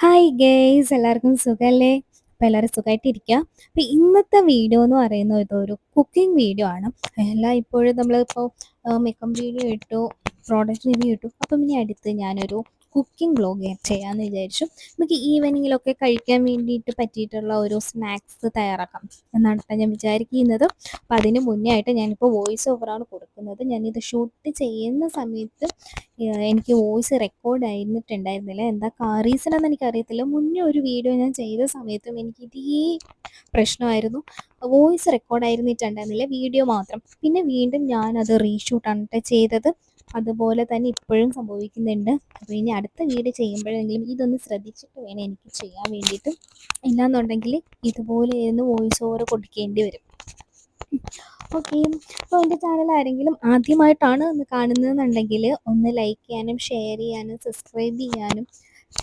Hi guys എല്ലാവർക്കും സുഖല്ലേ? അപ്പോൾ എല്ലാവരും സുഖമായിട്ടിരിക്കുക. അപ്പോൾ ഇന്നത്തെ വീഡിയോ എന്ന് പറയുന്നത് ഇതൊരു കുക്കിംഗ് വീഡിയോ ആണ്. ഇപ്പോഴും നമ്മളിപ്പോൾ മേക്കപ്പ് വീഡിയോ ഇട്ടു, പ്രോഡക്റ്റ് റിവ്യൂ ഇട്ടു. അപ്പം ഇനി അടുത്ത് ഞാനൊരു കുക്കിംഗ് വ്ലോഗ് ചെയ്യാമെന്ന് വിചാരിച്ചു. നമുക്ക് ഈവനിങ്ങിലൊക്കെ കഴിക്കാൻ വേണ്ടിയിട്ട് പറ്റിയിട്ടുള്ള ഒരു സ്നാക്സ് തയ്യാറാക്കാം എന്നാണ് ട്ടോ ഞാൻ വിചാരിക്കുന്നത്. അപ്പോൾ അതിന് മുന്നേ ആയിട്ട് ഞാനിപ്പോൾ വോയിസ് ഓവറാണ് കൊടുക്കുന്നത്. ഞാനിത് ഷൂട്ട് ചെയ്യുന്ന സമയത്ത് എനിക്ക് വോയിസ് റെക്കോർഡ് ആയിരുന്നിട്ടുണ്ടായിരുന്നില്ല. എന്താ റീസൺ എന്ന് എനിക്കറിയത്തില്ല. മുന്നേ ഒരു വീഡിയോ ഞാൻ ചെയ്ത സമയത്തും എനിക്ക് ഇതേ പ്രശ്നമായിരുന്നു. വോയിസ് റെക്കോർഡ് ആയിരുന്നിട്ടുണ്ടായിരുന്നില്ല, വീഡിയോ മാത്രം. പിന്നെ വീണ്ടും ഞാനത് റീഷൂട്ടാണ് ട്ടോ ചെയ്തത്. അതുപോലെ തന്നെ ഇപ്പോഴും സംഭവിക്കുന്നുണ്ട്. അപ്പോൾ ഇനി അടുത്ത വീഡിയോ ചെയ്യുമ്പോഴെങ്കിലും ഇതൊന്ന് ശ്രദ്ധിച്ചിട്ട് വേണം എനിക്ക് ചെയ്യാൻ വേണ്ടിയിട്ട്. ഇല്ലാന്നുണ്ടെങ്കിൽ ഇതുപോലെയൊന്ന് വോയിസ് ഓവർ കൊടുക്കേണ്ടി വരും. ഓക്കെ. അപ്പോൾ എൻ്റെ ചാനൽ ആരെങ്കിലും ആദ്യമായിട്ടാണ് ഒന്ന് കാണുന്നതെന്നുണ്ടെങ്കിൽ ഒന്ന് ലൈക്ക് ചെയ്യാനും ഷെയർ ചെയ്യാനും സബ്സ്ക്രൈബ് ചെയ്യാനും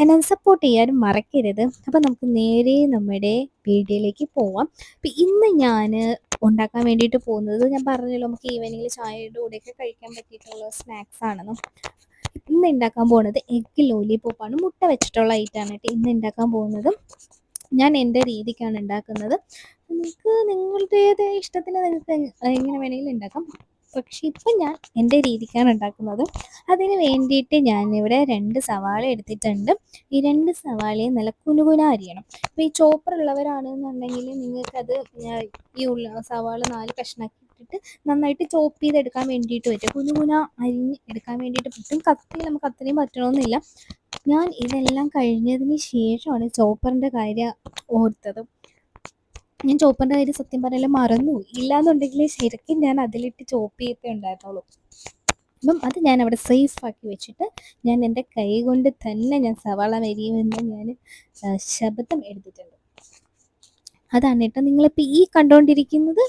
എന്നെ സപ്പോർട്ട് ചെയ്യാനും മറക്കരുത്. അപ്പോൾ നമുക്ക് നേരെ നമ്മുടെ വീഡിയോയിലേക്ക് പോവാം. അപ്പോൾ ഇന്ന് ഞാൻ ഉണ്ടാക്കാൻ വേണ്ടിയിട്ട് പോകുന്നത്, ഞാൻ പറഞ്ഞല്ലോ നമുക്ക് ഈവനിങ്ങിൽ ചായയുടെ കൂടെയൊക്കെ കഴിക്കാൻ പറ്റിയിട്ടുള്ള സ്നാക്സ് ആണെന്ന്. ഇന്ന് ഉണ്ടാക്കാൻ പോകുന്നത് എഗ് ലോലിപോപ്പാണ്. മുട്ട വെച്ചിട്ടുള്ള ഐറ്റമാണ് ഇന്ന് ഉണ്ടാക്കാൻ പോകുന്നത്. ഞാൻ എൻ്റെ രീതിക്കാണ് ഉണ്ടാക്കുന്നത്. നിങ്ങൾക്ക് നിങ്ങളുടേതായ ഇഷ്ടത്തിന് നിങ്ങൾക്ക് എങ്ങനെ വേണമെങ്കിലും ഉണ്ടാക്കാം. പക്ഷേ ഇപ്പം ഞാൻ എൻ്റെ രീതിക്കാണ് ഉണ്ടാക്കുന്നത്. അതിന് വേണ്ടിയിട്ട് ഞാനിവിടെ 2 സവാള എടുത്തിട്ടുണ്ട്. ഈ 2 സവാളയും നല്ല കുനുകുന അരിയണം. അപ്പോൾ ഈ ചോപ്പർ ഉള്ളവരാണെന്നുണ്ടെങ്കിൽ നിങ്ങൾക്കത് സവാള 4 കഷ്ണാക്കി ഇട്ടിട്ട് നന്നായിട്ട് ചോപ്പ് ചെയ്തെടുക്കാൻ വേണ്ടിയിട്ട് പറ്റും. കുനുകുന അരിഞ്ഞ് എടുക്കാൻ വേണ്ടിയിട്ട് പറ്റും. കത്തിയിൽ നമുക്ക് അത്രയും പറ്റണമെന്നില്ല. ഞാൻ ഇതെല്ലാം കഴിഞ്ഞതിന് ശേഷമാണ് ചോപ്പറിൻ്റെ കാര്യം ഓർത്തത്. ഞാൻ ചോപ്പറിൻ്റെ കാര്യം സത്യം പറഞ്ഞാൽ മറന്നു. ഇല്ലാന്നുണ്ടെങ്കിൽ ശരിക്കും ഞാൻ അതിലിട്ട് ചോപ്പ് ചെയ്തേ ഉണ്ടായിരുന്നുള്ളൂ. അപ്പം അത് ഞാൻ അവിടെ സേഫ് ആക്കി വെച്ചിട്ട് ഞാൻ എൻ്റെ കൈ കൊണ്ട് തന്നെ ഞാൻ സവാള അരിയുമെന്ന് ഞാൻ ശബ്ദം എടുത്തിട്ടുണ്ട്. അതാണ് കേട്ടോ നിങ്ങളിപ്പോൾ ഈ കണ്ടുകൊണ്ടിരിക്കുന്നത്.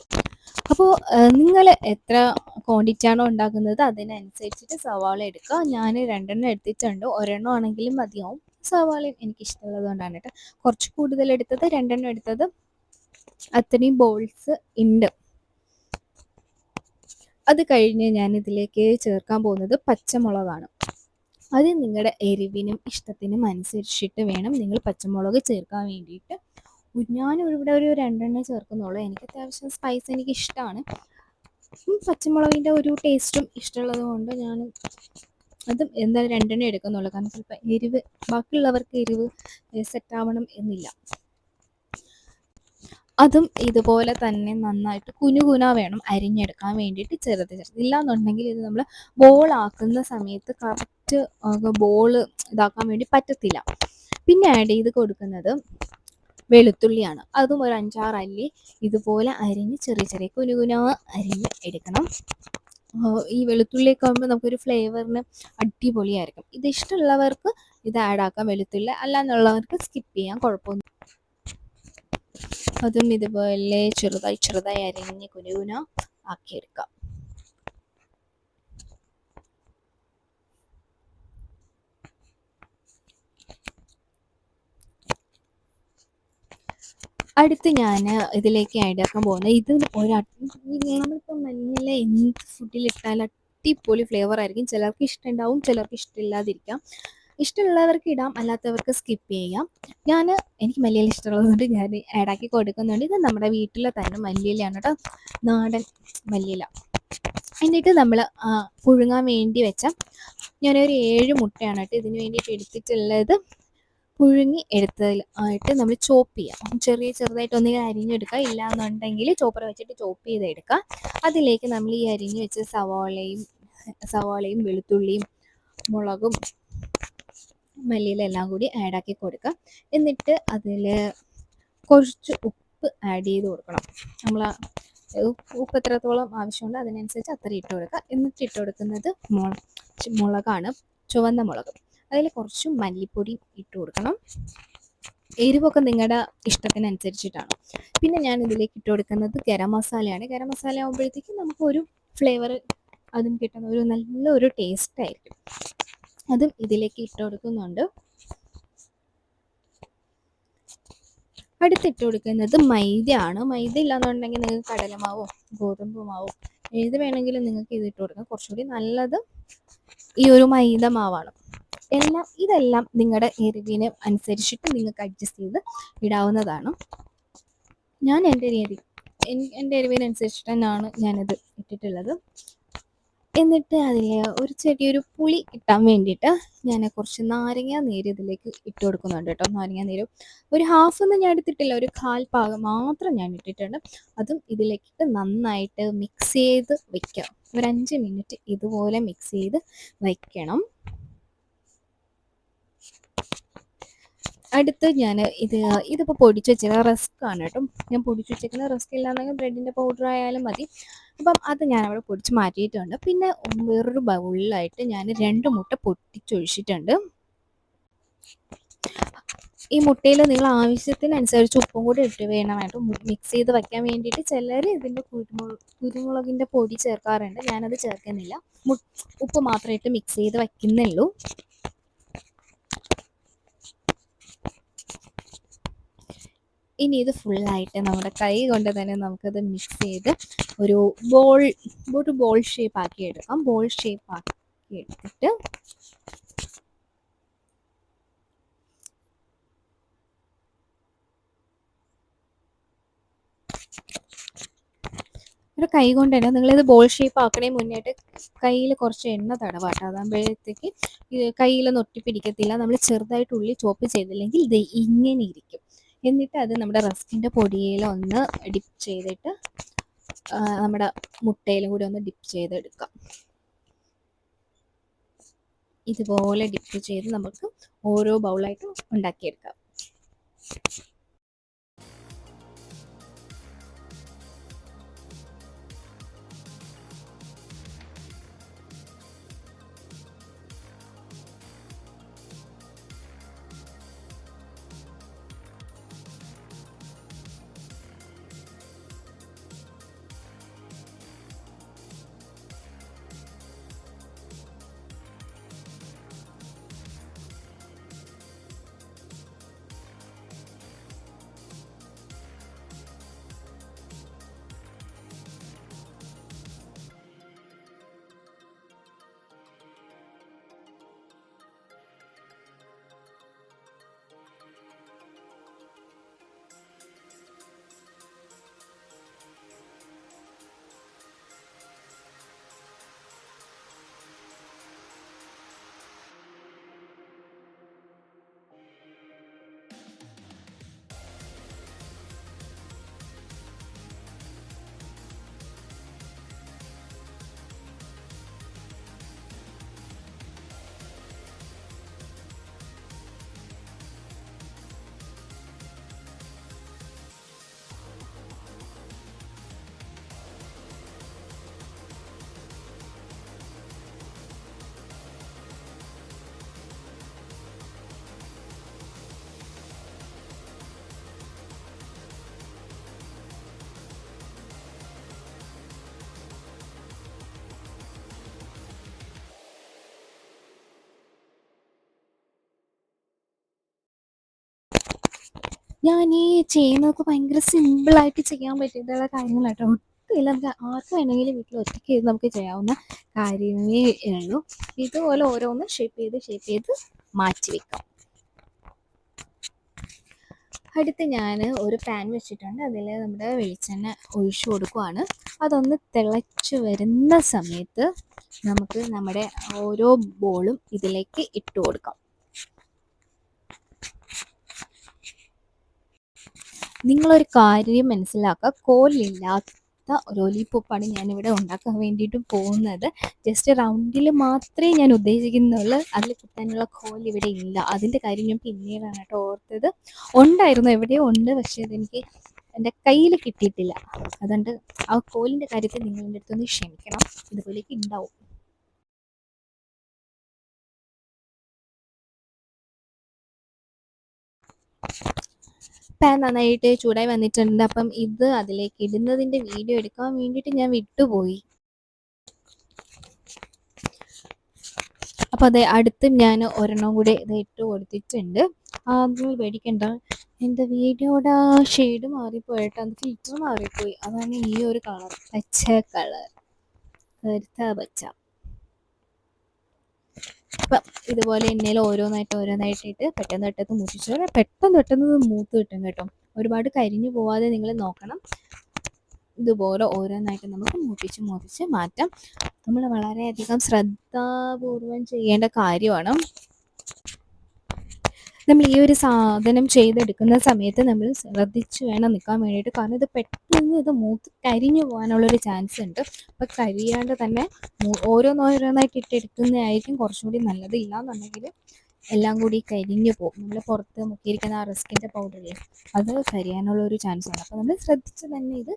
അപ്പോൾ നിങ്ങൾ എത്ര ക്വാണ്ടിറ്റി ആണോ ഉണ്ടാക്കുന്നത് അതിനനുസരിച്ചിട്ട് സവാള എടുക്കുക. ഞാൻ 2 എടുത്തിട്ടുണ്ട്. ഒരെണ്ണം ആണെങ്കിലും മതിയാവും. സവാള എനിക്കിഷ്ടമുള്ളത് കൊണ്ടാണ് കേട്ടോ കുറച്ച് കൂടുതൽ എടുത്തത്. 2 എടുത്തത്. അത്രയും ബോൾസ് ഉണ്ട്. അത് കഴിഞ്ഞ് ഞാൻ ഇതിലേക്ക് ചേർക്കാൻ പോകുന്നത് പച്ചമുളകാണ്. അത് നിങ്ങളുടെ എരിവിനും ഇഷ്ടത്തിനും അനുസരിച്ചിട്ട് വേണം നിങ്ങൾ പച്ചമുളക് ചേർക്കാൻ വേണ്ടിയിട്ട്. ഞാനിവിടെ ഒരു 2 ചേർക്കുന്നുള്ളൂ. എനിക്ക് അത്യാവശ്യം സ്പൈസ് എനിക്ക് ഇഷ്ടമാണ്. പച്ചമുളകിൻ്റെ ഒരു ടേസ്റ്റും ഇഷ്ടമുള്ളത് കൊണ്ട് ഞാൻ അതും എന്തായാലും 2 എടുക്കുന്നുള്ളൂ. കാരണം ചിലപ്പോൾ എരിവ് ബാക്കിയുള്ളവർക്ക് എരിവ് സെറ്റാവണം എന്നില്ല. അതും ഇതുപോലെ തന്നെ നന്നായിട്ട് കുനുകുന വേണം അരിഞ്ഞെടുക്കാൻ വേണ്ടിയിട്ട്, ചെറുത് ഇല്ലാന്നുണ്ടെങ്കിൽ ഇത് നമ്മൾ ബോളാക്കുന്ന സമയത്ത് കറക്റ്റ് ബോൾ ഇതാക്കാൻ വേണ്ടി പറ്റത്തില്ല. പിന്നെ ആഡ് ചെയ്ത് കൊടുക്കുന്നത് വെളുത്തുള്ളിയാണ്. അതും ഒരു 5-6 അല്ലി ഇതുപോലെ അരിഞ്ഞ് ചെറിയ ചെറിയ കുനുകുന അരിഞ്ഞ് എടുക്കണം. ഈ വെളുത്തുള്ളിയൊക്കെ ആകുമ്പോൾ നമുക്കൊരു ഫ്ലേവറിന് അടിപൊളിയായിരിക്കും. ഇത് ഇഷ്ടമുള്ളവർക്ക് ഇത് ആഡ് ആക്കാം വെളുത്തുള്ളി, അല്ലാന്നുള്ളവർക്ക് സ്കിപ്പ് ചെയ്യാം, കുഴപ്പമൊന്നും. അതും ഇതുപോലെ ചെറുതായി അരിഞ്ഞ് കുനുകുന ആക്കിയെടുക്കാം. അടുത്ത് ഞാൻ ഇതിലേക്ക് ആഡ് ആക്കാൻ പോകുന്നത് ഇത് നമ്മളിപ്പോൾ മല്ലിയില എന്ത് ഫുഡിലിട്ടാലും അടിപൊളി ഫ്ലേവർ ആയിരിക്കും. ചിലർക്ക് ഇഷ്ടമുണ്ടാവും, ചിലർക്ക് ഇഷ്ടമില്ലാതിരിക്കാം. ഇഷ്ടമുള്ളവർക്ക് ഇടാം, അല്ലാത്തവർക്ക് സ്കിപ്പ് ചെയ്യാം. എനിക്ക് മല്ലിയില ഇഷ്ടമുള്ളതുകൊണ്ട് ഞാൻ ആഡാക്കി കൊടുക്കുന്നുണ്ട്. ഇത് നമ്മുടെ വീട്ടിലെ തന്നെ മല്ലിയിലയാണ് കേട്ടോ, നാടൻ മല്ലിയില. എന്നിട്ട് നമ്മൾ പുഴുങ്ങാൻ വേണ്ടി വെച്ച ഞാനൊരു 7 മുട്ടയാണ് കേട്ടോ ഇതിന് വേണ്ടിയിട്ട് എടുത്തിട്ടുള്ളത്. പുഴുങ്ങി എടുത്തതിൽ ആയിട്ട് നമ്മൾ ചോപ്പ് ചെയ്യുക. ചെറുതായിട്ട് ഒന്നുകിൽ അരിഞ്ഞെടുക്കുക, ഇല്ലാന്നുണ്ടെങ്കിൽ ചോപ്പർ വെച്ചിട്ട് ചോപ്പ് ചെയ്തെടുക്കുക. അതിലേക്ക് നമ്മൾ ഈ അരിഞ്ഞ് വെച്ച സവാളയും വെളുത്തുള്ളിയും മുളകും മല്ലിയില എല്ലാം കൂടി ആഡാക്കി കൊടുക്കുക. എന്നിട്ട് അതിൽ കുറച്ച് ഉപ്പ് ആഡ് ചെയ്ത് കൊടുക്കണം. നമ്മൾ ഉപ്പ് എത്രത്തോളം ആവശ്യമുണ്ട് അതിനനുസരിച്ച് അത്ര ഇട്ട് കൊടുക്കുക. എന്നിട്ട് ഇട്ട് കൊടുക്കുന്നത് മുളകാണ്, ചുവന്ന മുളക്. അതിൽ കുറച്ച് മല്ലിപ്പൊടി ഇട്ട് കൊടുക്കണം. എരിവൊക്കെ നിങ്ങളുടെ ഇഷ്ടത്തിനനുസരിച്ചിട്ടാണ്. പിന്നെ ഞാൻ ഇതിലേക്ക് ഇട്ട് കൊടുക്കുന്നത് ഗരം മസാലയാണ്. ഗരം മസാല ആകുമ്പോഴത്തേക്കും നമുക്കൊരു ഫ്ലേവർ അതും കിട്ടുന്ന ഒരു നല്ലൊരു ടേസ്റ്റ് ആയിരിക്കും. അതും ഇതിലേക്ക് ഇട്ട് കൊടുക്കുന്നുണ്ട്. അടുത്തിട്ട് കൊടുക്കുന്നത് മൈദയാണ്. മൈദ ഇല്ലാന്നുണ്ടെങ്കിൽ നിങ്ങൾക്ക് കടലമാവോ ഗോതമ്പ് മാവോ ഏത് വേണമെങ്കിലും നിങ്ങൾക്ക് ഇതിട്ട് കൊടുക്കാം. കുറച്ചുകൂടി നല്ലത് ഈ ഒരു മൈദ മാവാണ്. ഇതെല്ലാം നിങ്ങളുടെ എരിവിന് അനുസരിച്ചിട്ട് നിങ്ങൾക്ക് അഡ്ജസ്റ്റ് ചെയ്ത് ഇടാവുന്നതാണ്. ഞാൻ എൻ്റെ എരിവിനനുസരിച്ചിട്ടാണ് ഞാനിത് ഇട്ടിട്ടുള്ളത്. എന്നിട്ട് അതിൽ ഒരു ചെറിയൊരു പുളി കിട്ടാൻ വേണ്ടിയിട്ട് ഞാൻ കുറച്ച് നാരങ്ങ നീര് ഇതിലേക്ക് ഇട്ട് കൊടുക്കുന്നുണ്ട് കേട്ടോ. നാരങ്ങ നീര് ഒരു ഹാഫൊന്നും ഞാൻ എടുത്തിട്ടില്ല, ഒരു കാൽ ഭാഗം മാത്രം ഞാൻ ഇട്ടിട്ടുണ്ട്. അതും ഇതിലേക്കിട്ട് നന്നായിട്ട് മിക്സ് ചെയ്ത് വെക്കാം. ഒരു 5 മിനിറ്റ് ഇതുപോലെ മിക്സ് ചെയ്ത് വയ്ക്കണം. അടുത്ത് ഞാൻ ഇതിപ്പോൾ പൊടിച്ച് വെച്ചിരിക്കുന്ന റസ്ക് ആണ് കേട്ടോ. ഞാൻ പൊടിച്ച് വെച്ചിരിക്കുന്ന റസ്ക് ഇല്ലാന്നെങ്കിൽ ബ്രെഡിൻ്റെ പൗഡർ ആയാലും മതി. അപ്പം അത് ഞാൻ അവിടെ പൊടിച്ച് മാറ്റിയിട്ടുണ്ട്. പിന്നെ വേറൊരു ബൗളിലായിട്ട് ഞാൻ 2 മുട്ട പൊട്ടിച്ചൊഴിച്ചിട്ടുണ്ട്. ഈ മുട്ടയിൽ നിങ്ങൾ ആവശ്യത്തിനനുസരിച്ച് ഉപ്പും കൂടി ഇട്ട് വേണമായിട്ട് മിക്സ് ചെയ്ത് വയ്ക്കാൻ വേണ്ടിയിട്ട്. ചിലർ ഇതിൻ്റെ കുരുമുളകിൻ്റെ പൊടി ചേർക്കാറുണ്ട്, ഞാനത് ചേർക്കുന്നില്ല. ഉപ്പ് മാത്രം ഇട്ട് മിക്സ് ചെയ്ത് വയ്ക്കുന്നുള്ളൂ. ഇനി ഇത് ഫുള്ളായിട്ട് നമ്മുടെ കൈ കൊണ്ട് തന്നെ നമുക്കത് മിക്സ് ചെയ്ത് ഒരു ബോൾ ഷേപ്പ് ആക്കി എടുക്കാം. ബോൾ ഷേപ്പ് ആക്കി എടുത്തിട്ട് ഒരു കൈ കൊണ്ട് തന്നെ നിങ്ങളിത് ബോൾ ഷേപ്പ് ആക്കണേ മുന്നേട്ട് കയ്യിൽ കുറച്ച് എണ്ണ തടവാട്ടോ. അതാകുമ്പോഴത്തേക്ക് കയ്യിലൊന്നും ഒട്ടിപ്പിടിക്കത്തില്ല. നമ്മൾ ചെറുതായിട്ട് ഉള്ളി ചോപ്പ് ചെയ്തില്ലെങ്കിൽ ഇത് ഇങ്ങനെ ഇരിക്കും. എന്നിട്ട് അത് നമ്മുടെ റസ്കിൻ്റെ പൊടിയിൽ ഒന്ന് ഡിപ്പ് ചെയ്തിട്ട് നമ്മുടെ മുട്ടയിലും കൂടി ഒന്ന് ഡിപ്പ് ചെയ്തെടുക്കാം. ഇതുപോലെ ഡിപ്പ് ചെയ്ത് നമുക്ക് ഓരോ ബൗളായിട്ട് ഉണ്ടാക്കിയെടുക്കാം. ഞാൻ ഈ ചെയ്യുന്നതൊക്കെ ഭയങ്കര സിമ്പിളായിട്ട് ചെയ്യാൻ പറ്റിയിട്ടുള്ള കാര്യങ്ങളാട്ടോ. ഒട്ടുമില്ല, നമുക്ക് ആർക്ക് വേണമെങ്കിലും വീട്ടിൽ ഒറ്റയ്ക്ക് ചെയ്ത് നമുക്ക് ചെയ്യാവുന്ന കാര്യമേ ഉള്ളൂ. ഇതുപോലെ ഓരോന്ന് ഷേപ്പ് ചെയ്ത് മാറ്റി വെക്കാം. അടുത്ത് ഞാൻ ഒരു പാൻ വെച്ചിട്ടുണ്ട്. അതിൽ നമ്മുടെ വെളിച്ചെണ്ണ ഒഴിച്ചു കൊടുക്കുവാണ്. അതൊന്ന് തിളച്ച് വരുന്ന സമയത്ത് നമുക്ക് നമ്മുടെ ഓരോ ബോളും ഇതിലേക്ക് ഇട്ട് കൊടുക്കാം. നിങ്ങളൊരു കാര്യം മനസ്സിലാക്കുക, കോലില്ലാത്ത ലോലിപോപ്പാണ് ഞാനിവിടെ ഉണ്ടാക്കാൻ വേണ്ടിയിട്ട് പോകുന്നത്. ജസ്റ്റ് റൗണ്ടിൽ മാത്രമേ ഞാൻ ഉദ്ദേശിക്കുന്നുള്ളൂ. അതിൽ കിട്ടാനുള്ള കോൽ ഇവിടെ ഇല്ല. അതിൻ്റെ കാര്യം ഞാൻ പിന്നീടാണ് കേട്ടോ ഓർത്തത്. ഉണ്ടായിരുന്നു, എവിടെയോ ഉണ്ട്, പക്ഷേ അതെനിക്ക് എൻ്റെ കയ്യിൽ കിട്ടിയിട്ടില്ല. അതുകൊണ്ട് ആ കോലിൻ്റെ കാര്യത്തിൽ നിങ്ങളുടെ അടുത്തൊന്ന് ക്ഷമിക്കണം. ഇതുപോലേക്ക് ഉണ്ടാവും. പാൻ നന്നായിട്ട് ചൂടായി വന്നിട്ടുണ്ട്. അപ്പം ഇത് അതിലേക്ക് ഇടുന്നതിൻ്റെ വീഡിയോ എടുക്കാൻ വേണ്ടിയിട്ട് ഞാൻ വിട്ടുപോയി. അപ്പോൾ അതെ, അടുത്തും ഞാൻ ഒരെണ്ണം കൂടി ഇത് ഇട്ട് കൊടുത്തിട്ടുണ്ട്. നിങ്ങൾ പേടിക്കണ്ട, എൻ്റെ വീഡിയോയുടെ ഷെയ്ഡ് മാറിപ്പോയിട്ട് അത് ഫിൽറ്റർ മാറിപ്പോയി. അതാണ് ഈ ഒരു കളർ, പച്ച കളർ, കറുത്ത പച്ച. അപ്പം ഇതുപോലെ എണ്ണയിൽ ഓരോന്നായിട്ട് പെട്ടെന്ന് പെട്ടെന്ന് മൂപ്പിച്ചു പെട്ടെന്ന് പെട്ടെന്ന് ഇത് മൂത്ത് കിട്ടും കേട്ടോ. ഒരുപാട് കരിഞ്ഞു പോവാതെ നിങ്ങൾ നോക്കണം. ഇതുപോലെ ഓരോന്നായിട്ട് നമുക്ക് മൂപ്പിച്ച് മാറ്റാം. നമ്മൾ വളരെയധികം ശ്രദ്ധാപൂർവം ചെയ്യേണ്ട കാര്യമാണ്. നമ്മൾ ഈ ഒരു സാധനം ചെയ്തെടുക്കുന്ന സമയത്ത് നമ്മൾ ശ്രദ്ധിച്ച് വേണം നിൽക്കാൻ വേണ്ടിയിട്ട്. കാരണം ഇത് പെട്ടെന്ന് ഇത് മൂത്ത് കരിഞ്ഞു പോകാനുള്ളൊരു ചാൻസ് ഉണ്ട്. അപ്പം കരിയാണ്ട് തന്നെ ഓരോന്നായിട്ട് ഇട്ടെടുക്കുന്നതായിരിക്കും കുറച്ചും കൂടി നല്ലത്. ഇല്ലാന്നുണ്ടെങ്കിൽ എല്ലാം കൂടി കരിഞ്ഞു പോകും. നമ്മൾ പുറത്ത് മുക്കിയിരിക്കുന്ന ആ റസ്കിൻ്റെ പൗഡറില്ലേ, അത് കരിയാനുള്ള ഒരു ചാൻസ് ഉണ്ട്. അപ്പോൾ നമ്മൾ ശ്രദ്ധിച്ച് തന്നെ ഇത്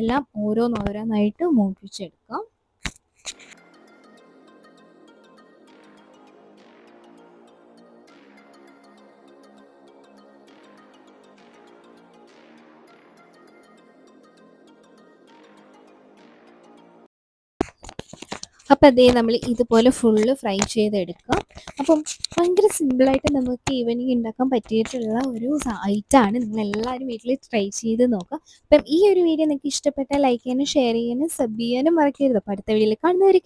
എല്ലാം ഓരോന്നായിട്ട് മൂപ്പിച്ചെടുക്കാം. അപ്പം അതേ നമ്മൾ ഇതുപോലെ ഫുള്ള് ഫ്രൈ ചെയ്തെടുക്കുക. അപ്പം ഭയങ്കര സിമ്പിളായിട്ട് നമുക്ക് ഈവനിങ് ഉണ്ടാക്കാൻ പറ്റിയിട്ടുള്ള ഒരു ഐറ്റമാണ്. നിങ്ങളെല്ലാവരും വീട്ടിൽ ട്രൈ ചെയ്ത് നോക്കുക. അപ്പം ഈ ഒരു വീഡിയോ നിങ്ങൾക്ക് ഇഷ്ടപ്പെട്ടാൽ ലൈക്ക് ചെയ്യാനും ഷെയർ ചെയ്യാനും സബ് ചെയ്യാനും മറക്കരുത്. അപ്പോൾ അടുത്ത വീഡിയോയിൽ കാണുന്നവർക്ക്